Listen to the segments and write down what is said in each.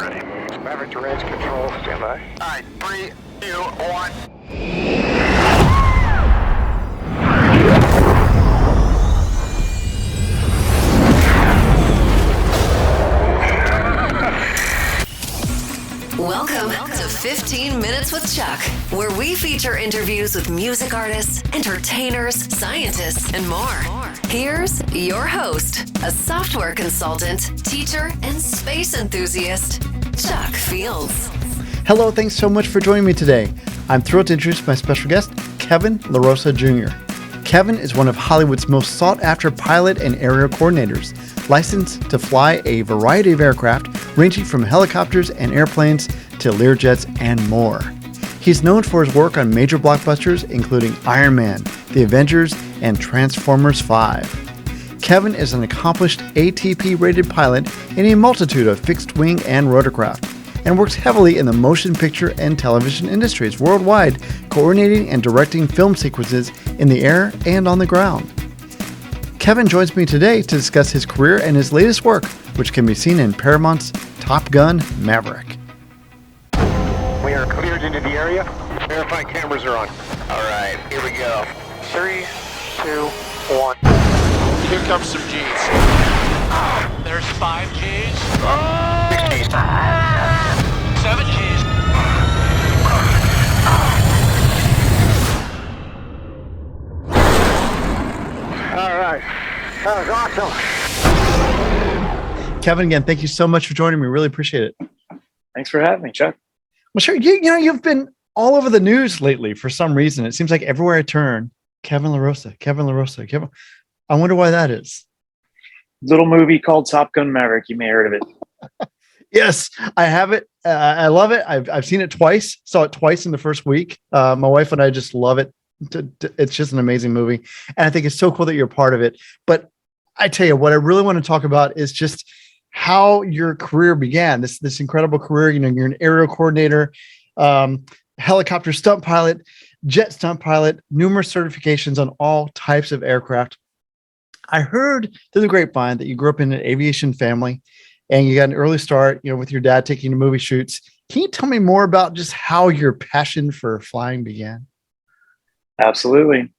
ready. Maverick to range control, stand by. All right, 3, 2, 1. Welcome to 15 Minutes with Chuck, where we feature interviews with music artists, entertainers, scientists, and more. Here's your host, a software consultant, teacher, and space enthusiast, Chuck Fields. Hello, thanks so much for joining me today. I'm thrilled to introduce my special guest, Kevin LaRosa Jr. Kevin is one of Hollywood's most sought-after pilot and aerial coordinators, licensed to fly a variety of aircraft, ranging from helicopters and airplanes to Learjets and more. He's known for his work on major blockbusters, including Iron Man, The Avengers, and Transformers 5. Kevin is an accomplished ATP-rated pilot in a multitude of fixed-wing and rotorcraft, and works heavily in the motion picture and television industries worldwide, coordinating and directing film sequences in the air and on the ground. Kevin joins me today to discuss his career and his latest work, which can be seen in Paramount's Top Gun Maverick. We are cleared into the area. Verify cameras are on. All right, here we go. 3, 2, 1. Here comes some G's. There's 5 G's. 6 Gs. 7 G's. All right. That was awesome. Kevin, again, thank you so much for joining me. Really appreciate it. Thanks for having me, Chuck. Well, sure. You've been all over the news lately for some reason. It seems like everywhere I turn, Kevin LaRosa. Kevin. I wonder why that is. Little movie called Top Gun Maverick. You may have heard of it. Yes, I have it. I love it. I've seen it twice. Saw it twice in the first week. My wife and I just love it. It's just an amazing movie. And I think it's so cool that you're a part of it. But I tell you, what I really want to talk about is just how your career began. This incredible career. You're an aerial coordinator, helicopter stunt pilot, jet stunt pilot, numerous certifications on all types of aircraft. I heard through the grapevine that you grew up in an aviation family and you got an early start, with your dad taking you to movie shoots. Can you tell me more about just how your passion for flying began? Absolutely.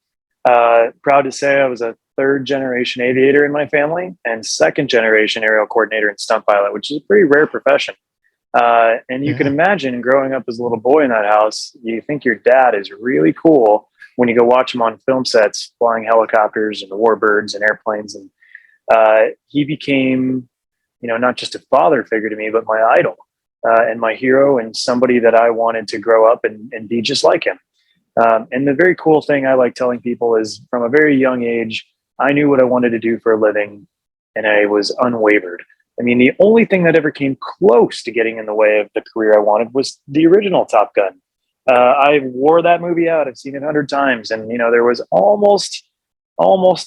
Proud to say I was a third generation aviator in my family and second generation aerial coordinator and stunt pilot, which is a pretty rare profession. And you can imagine growing up as a little boy in that house, you think your dad is really cool when you go watch him on film sets, flying helicopters and warbirds and airplanes. And he became, not just a father figure to me, but my idol and my hero and somebody that I wanted to grow up and be just like him. And the very cool thing I like telling people is from a very young age, I knew what I wanted to do for a living and I was unwavered. I mean, the only thing that ever came close to getting in the way of the career I wanted was the original Top Gun. I wore that movie out. I've seen it 100 times. And, there was almost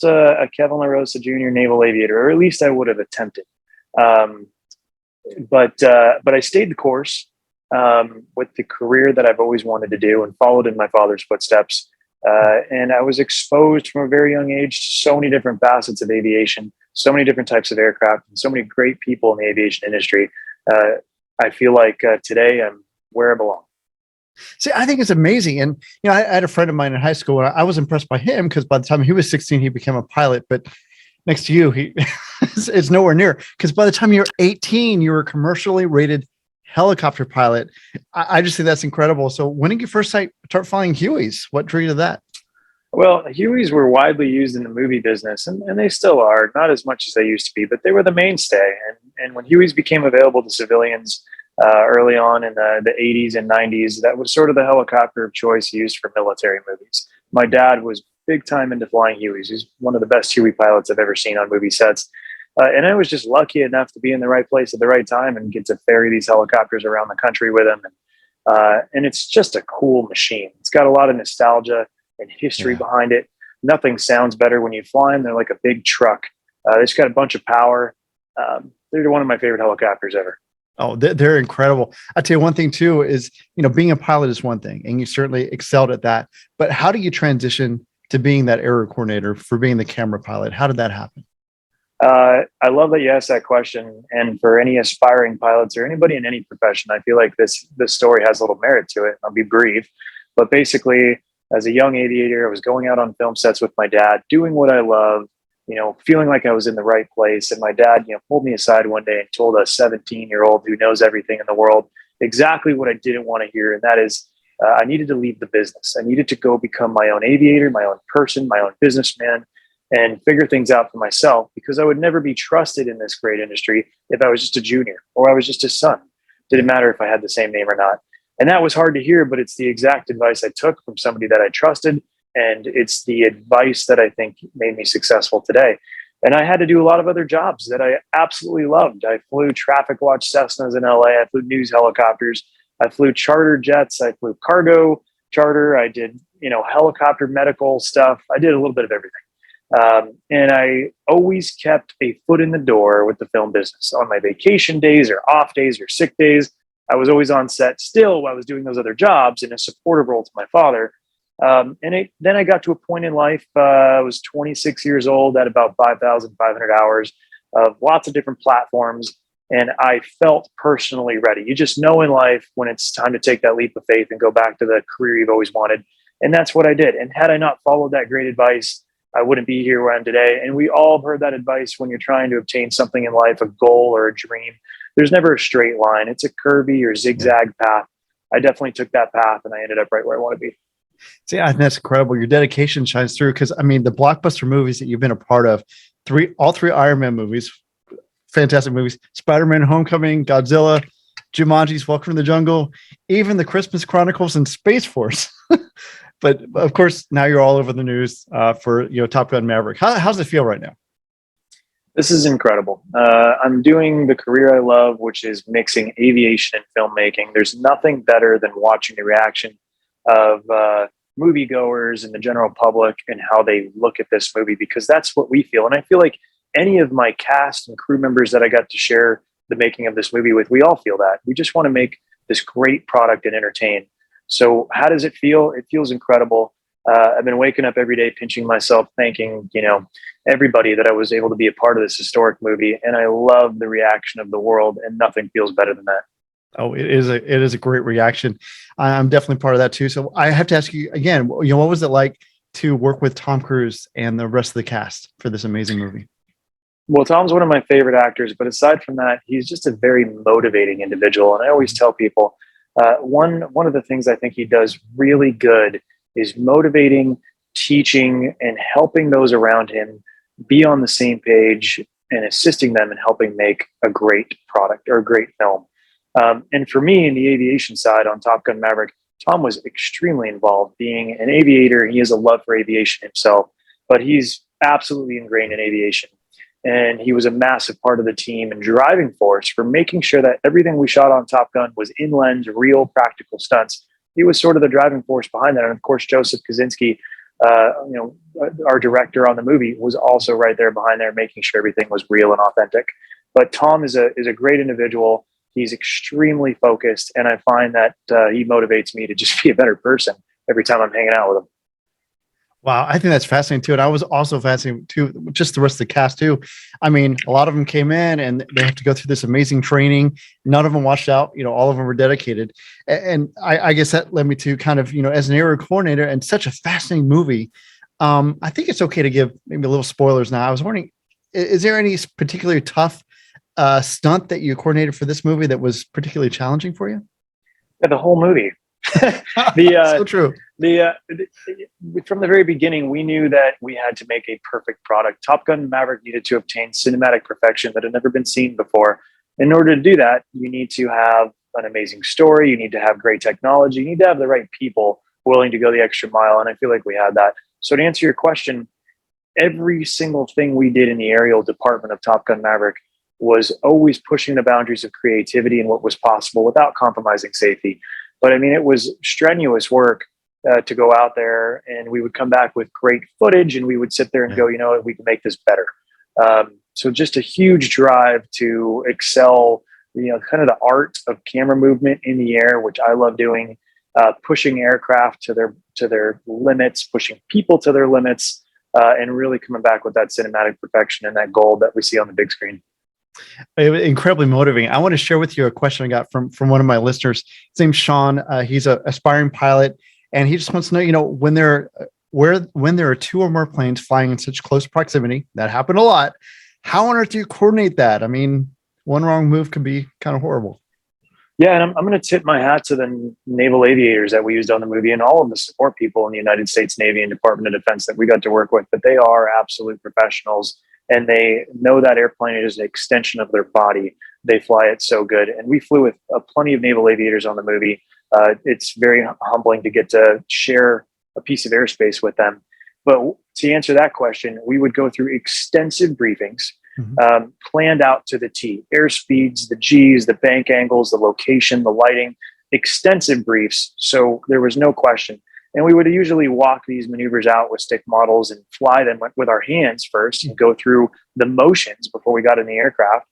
a Kevin LaRosa Jr. naval aviator, or at least I would have attempted. But I stayed the course with the career that I've always wanted to do and followed in my father's footsteps. And I was exposed from a very young age to so many different facets of aviation, so many different types of aircraft, and so many great people in the aviation industry. I feel like today I'm where I belong. See, I think it's amazing. And, I had a friend of mine in high school and I was impressed by him because by the time he was 16, he became a pilot. But next to you, it's nowhere near, because by the time you're 18, you were a commercially rated helicopter pilot. I just think that's incredible. So when did you first start flying Hueys? What drew you to that? Well, Hueys were widely used in the movie business, and they still are, not as much as they used to be, but they were the mainstay. And when Hueys became available to civilians early on in the 80s and 90s, that was sort of the helicopter of choice used for military movies. My dad was big time into flying Hueys. He's one of the best Huey pilots I've ever seen on movie sets. And I was just lucky enough to be in the right place at the right time and get to ferry these helicopters around the country with him. And it's just a cool machine. It's got a lot of nostalgia and history behind it. Nothing sounds better when you fly them. They're like a big truck. They just got a bunch of power. They're one of my favorite helicopters ever. Oh, they're incredible. I tell you one thing too is, being a pilot is one thing, and you certainly excelled at that. But how do you transition to being that aerial coordinator for being the camera pilot? How did that happen? I love that you asked that question. And for any aspiring pilots or anybody in any profession, I feel like this story has a little merit to it. I'll be brief, but basically, as a young aviator, I was going out on film sets with my dad, doing what I love, feeling like I was in the right place. And my dad, pulled me aside one day and told a 17-year-old who knows everything in the world exactly what I didn't want to hear, and that is, I needed to leave the business. I needed to go become my own aviator, my own person, my own businessman, and figure things out for myself, because I would never be trusted in this great industry if I was just a junior or I was just his son. Didn't matter if I had the same name or not. And that was hard to hear, but it's the exact advice I took from somebody that I trusted. And it's the advice that I think made me successful today. And I had to do a lot of other jobs that I absolutely loved. I flew traffic watch Cessnas in LA. I flew news helicopters. I flew charter jets. I flew cargo charter. I did, helicopter medical stuff. I did a little bit of everything. And I always kept a foot in the door with the film business on my vacation days or off days or sick days. I was always on set still while I was doing those other jobs in a supportive role to my father. Then I got to a point in life, I was 26 years old at about 5,500 hours of lots of different platforms. And I felt personally ready. You just know in life when it's time to take that leap of faith and go back to the career you've always wanted. And that's what I did. And had I not followed that great advice, I wouldn't be here where I am today. And we all have heard that advice when you're trying to obtain something in life, a goal or a dream. There's never a straight line. It's a curvy or zigzag path. I definitely took that path and I ended up right where I want to be. See, I think that's incredible. Your dedication shines through because, the blockbuster movies that you've been a part of, all three Iron Man movies, fantastic movies, Spider-Man Homecoming, Godzilla, Jumanji's Welcome to the Jungle, even the Christmas Chronicles and Space Force. But of course, now you're all over the news for Top Gun Maverick. How's it feel right now? This is incredible. I'm doing the career I love, which is mixing aviation and filmmaking. There's nothing better than watching the reaction of moviegoers and the general public and how they look at this movie, because that's what we feel. And I feel like any of my cast and crew members that I got to share the making of this movie with, we all feel that. We just want to make this great product and entertain. So how does it feel? It feels incredible. I've been waking up every day, pinching myself, thanking, everybody that I was able to be a part of this historic movie. And I love the reaction of the world, and nothing feels better than that. Oh, it is a great reaction. I'm definitely part of that too. So I have to ask you again, what was it like to work with Tom Cruise and the rest of the cast for this amazing movie? Well, Tom's one of my favorite actors, but aside from that, he's just a very motivating individual. And I always tell people, one of the things I think he does really good is motivating, teaching, and helping those around him be on the same page and assisting them in helping make a great product or a great film. And for me, in the aviation side on Top Gun Maverick, Tom was extremely involved. Being an aviator, he has a love for aviation himself, but he's absolutely ingrained in aviation. And he was a massive part of the team and driving force for making sure that everything we shot on Top Gun was in-lens, real, practical stunts. He was sort of the driving force behind that. And of course, Joseph Kosinski, our director on the movie, was also right there behind there, making sure everything was real and authentic. But Tom is a great individual. He's extremely focused, and I find that he motivates me to just be a better person every time I'm hanging out with him. Wow, I think that's fascinating too. And I was also fascinated too, just the rest of the cast too. A lot of them came in and they have to go through this amazing training. None of them washed out, all of them were dedicated. And I guess that led me to kind of, as an area coordinator and such a fascinating movie. I think it's okay to give maybe a little spoilers now. I was wondering, is there any particularly tough stunt that you coordinated for this movie that was particularly challenging for you? Yeah, the whole movie. So true. From the very beginning, we knew that we had to make a perfect product. Top Gun Maverick needed to obtain cinematic perfection that had never been seen before. In order to do that, you need to have an amazing story. You need to have great technology. You need to have the right people willing to go the extra mile. And I feel like we had that. So to answer your question, every single thing we did in the aerial department of Top Gun Maverick was always pushing the boundaries of creativity and what was possible without compromising safety. But it was strenuous work to go out there, and we would come back with great footage, and we would sit there and go, we can make this better. So just a huge drive to excel, kind of the art of camera movement in the air, which I love doing, pushing aircraft to their limits, pushing people to their limits, and really coming back with that cinematic perfection and that gold that we see on the big screen. It was incredibly motivating. I want to share with you a question I got from one of my listeners. His name's Sean. He's an aspiring pilot, and he just wants to know, when there are two or more planes flying in such close proximity, that happened a lot. How on earth do you coordinate that? I mean, one wrong move could be kind of horrible. Yeah, and I'm going to tip my hat to the naval aviators that we used on the movie and all of the support people in the United States Navy and Department of Defense that we got to work with. But they are absolute professionals, and they know that airplane is an extension of their body. They fly it so good. And we flew with plenty of naval aviators on the movie. It's very humbling to get to share a piece of airspace with them. But to answer that question, we would go through extensive briefings, planned out to the T. Air speeds, the Gs, the bank angles, the location, the lighting, extensive briefs. So there was no question. And we would usually walk these maneuvers out with stick models and fly them with our hands first and go through the motions before we got in the aircraft.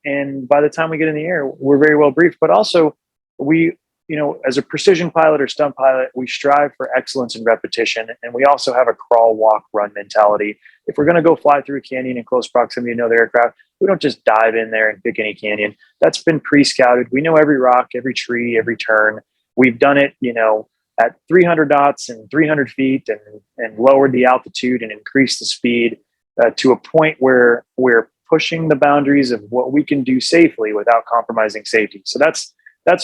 And by the time we get in the air, we're very well briefed. But also, we, as a precision pilot or stunt pilot, we strive for excellence and repetition. And we also have a crawl, walk, run mentality. If we're going to go fly through a canyon in close proximity to another aircraft, we don't just dive in there and pick any canyon. That's been pre-scouted. We know every rock, every tree, every turn. We've done it, at 300 knots and 300 feet and lowered the altitude and increased the speed to a point where we're pushing the boundaries of what we can do safely without compromising safety. So that's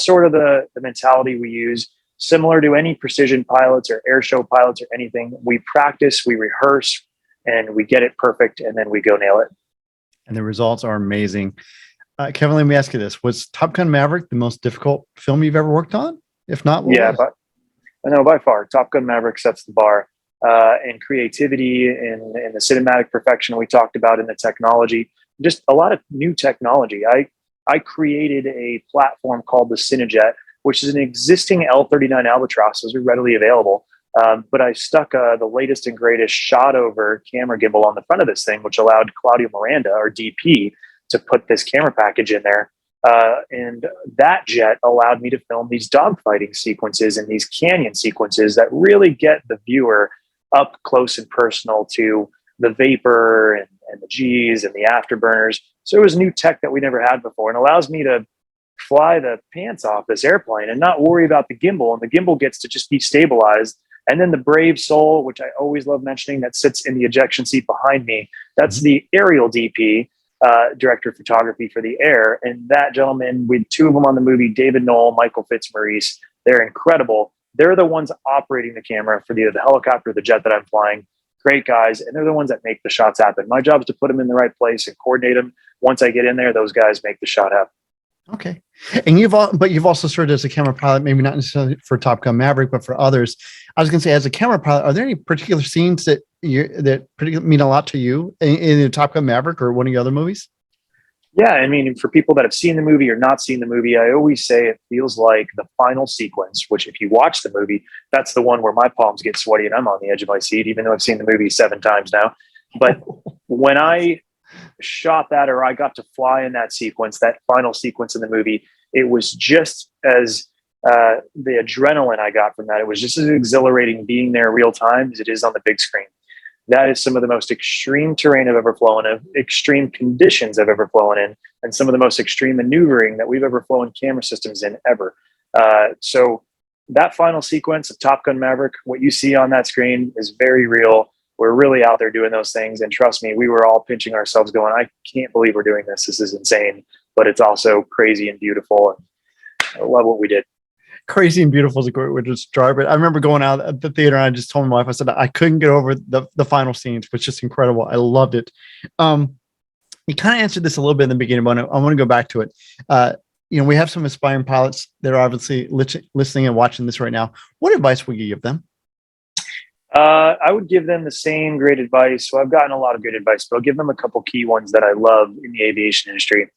sort of the mentality we use. Similar to any precision pilots or air show pilots or anything, we practice, we rehearse, and we get it perfect, and then we go nail it. And the results are amazing. Kevin, let me ask you this. Was Top Gun Maverick the most difficult film you've ever worked on? If not, but I know by far, Top Gun Maverick sets the bar in creativity and the cinematic perfection we talked about in the technology, just a lot of new technology. I created a platform called the Cinejet, which is an existing L-39 Albatross. Those are readily available. But I stuck the latest and greatest shot over camera gimbal on the front of this thing, which allowed Claudio Miranda, our DP, to put this camera package in there. And that jet allowed me to film these dogfighting sequences and these canyon sequences that really get the viewer up close and personal to the vapor and the Gs and the afterburners. So it was new tech that we never had before, and allows me to fly the pants off this airplane and not worry about the gimbal. And the gimbal gets to just be stabilized. And then the brave soul, which I always love mentioning, that sits in the ejection seat behind me, that's the aerial DP, director of photography for the air. And that gentleman, with two of them on the movie, David Knoll, Michael Fitzmaurice, they're incredible. They're the ones operating the camera for the helicopter or the jet that I'm flying. Great guys. And they're the ones that make the shots happen. My job is to put them in the right place and coordinate them. Once I get in there, those guys make the shot happen. Okay. And you've also served as a camera pilot, maybe not necessarily for Top Gun Maverick, but for others. I was going to say, as a camera pilot, are there any particular scenes that mean a lot to you in Top Gun Maverick or one of your other movies? Yeah, I mean, for people that have seen the movie or not seen the movie, I always say it feels like the final sequence, which if you watch the movie, that's the one where my palms get sweaty and I'm on the edge of my seat, even though I've seen the movie 7 times now. But when I shot that, or I got to fly in that sequence, that final sequence in the movie, it was just as the adrenaline I got from that, it was just as exhilarating being there real time as it is on the big screen. That is some of the most extreme terrain I've ever flown in, extreme conditions I've ever flown in, and some of the most extreme maneuvering that we've ever flown camera systems in ever. So that final sequence of Top Gun Maverick, what you see on that screen is very real. We're really out there doing those things. And trust me, we were all pinching ourselves going, I can't believe we're doing this. This is insane, but it's also crazy and beautiful. And I love what we did. Crazy and beautiful is a great word to describe it. I remember going out at the theater and I just told my wife, I said, I couldn't get over the final scenes, but just incredible. I loved it. You kind of answered this a little bit in the beginning, but I want to go back to it. We have some aspiring pilots that are obviously listening and watching this right now. What advice would you give them? I would give them the same great advice. So I've gotten a lot of good advice, but I'll give them a couple key ones that I love in the aviation industry.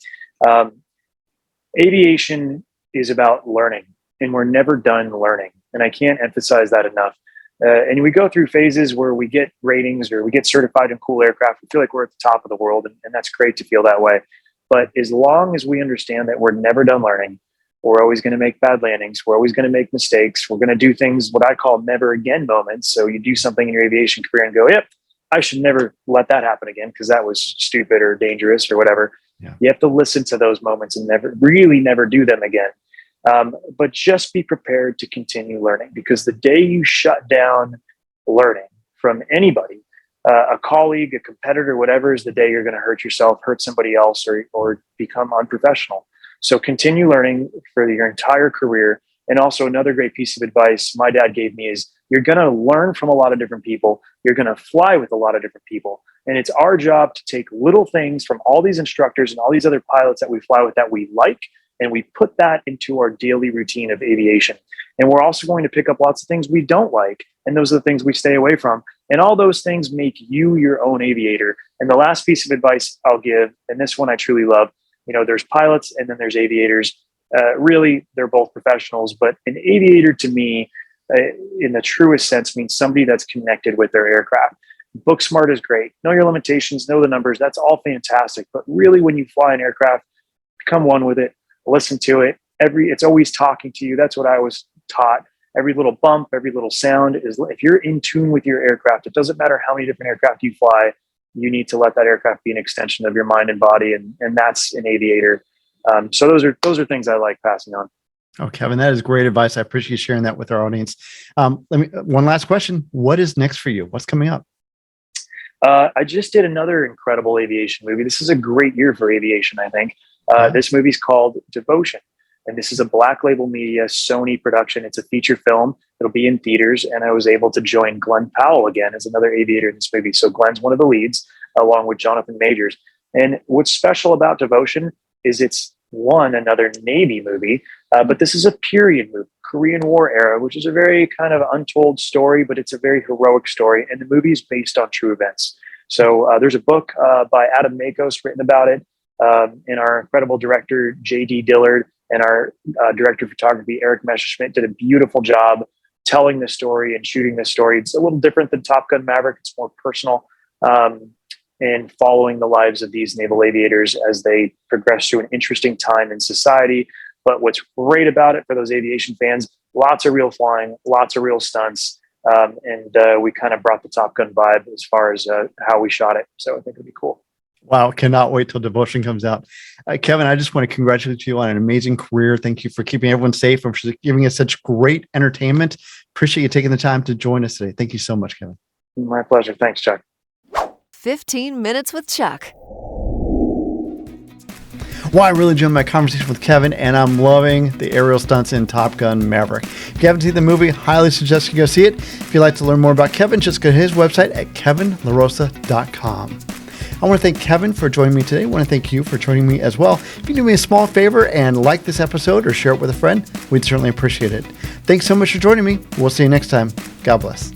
Aviation is about learning, and we're never done learning. And I can't emphasize that enough. And we go through phases where we get ratings or we get certified in cool aircraft. We feel like we're at the top of the world, and that's great to feel that way. But as long as we understand that we're never done learning, we're always going to make bad landings. We're always going to make mistakes. We're going to do things, what I call never again moments. So you do something in your aviation career and go, yep, I should never let that happen again because that was stupid or dangerous or whatever. Yeah. You have to listen to those moments and never do them again. But just be prepared to continue learning, because the day you shut down learning from anybody, a colleague, a competitor, whatever, is the day you're going to hurt yourself, hurt somebody else, or become unprofessional. So continue learning for your entire career. And also another great piece of advice my dad gave me is you're going to learn from a lot of different people. You're going to fly with a lot of different people. And it's our job to take little things from all these instructors and all these other pilots that we fly with that we like, and we put that into our daily routine of aviation. And we're also going to pick up lots of things we don't like, and those are the things we stay away from. And all those things make you your own aviator. And the last piece of advice I'll give, and this one I truly love, there's pilots and then there's aviators. Really, they're both professionals, but an aviator to me, in the truest sense, means somebody that's connected with their aircraft. Book smart is great. Know your limitations, know the numbers. That's all fantastic. But really, when you fly an aircraft, become one with it. Listen to it. It's always talking to you. That's what I was taught. Every little bump, every little sound is, if you're in tune with your aircraft, it doesn't matter how many different aircraft you fly, you need to let that aircraft be an extension of your mind and body. And that's an aviator. So those are things I like passing on. Oh, Kevin, that is great advice. I appreciate you sharing that with our audience. One last question. What is next for you? What's coming up? I just did another incredible aviation movie. This is a great year for aviation, I think. This movie's called Devotion, and this is a Black Label Media Sony production. It's a feature film. It'll be in theaters, and I was able to join Glenn Powell again as another aviator in this movie. So Glenn's one of the leads, along with Jonathan Majors. And what's special about Devotion is it's another Navy movie, but this is a period movie, Korean War era, which is a very kind of untold story, but it's a very heroic story, and the movie is based on true events. So there's a book by Adam Makos written about it, and our incredible director, J.D. Dillard, and our director of photography, Eric Messerschmidt, did a beautiful job telling the story and shooting this story. It's a little different than Top Gun Maverick. It's more personal, and following the lives of these naval aviators as they progress through an interesting time in society. But what's great about it for those aviation fans, lots of real flying, lots of real stunts. And we kind of brought the Top Gun vibe as far as how we shot it. So I think it'll be cool. Wow. Cannot wait till Devotion comes out. Kevin, I just want to congratulate you on an amazing career. Thank you for keeping everyone safe and for giving us such great entertainment. Appreciate you taking the time to join us today. Thank you so much, Kevin. My pleasure. Thanks, Chuck. 15 Minutes with Chuck. Well, I really enjoyed my conversation with Kevin, and I'm loving the aerial stunts in Top Gun Maverick. If you haven't seen the movie, highly suggest you go see it. If you'd like to learn more about Kevin, just go to his website at kevinlarosa.com. I want to thank Kevin for joining me today. I want to thank you for joining me as well. If you can do me a small favor and like this episode or share it with a friend, we'd certainly appreciate it. Thanks so much for joining me. We'll see you next time. God bless.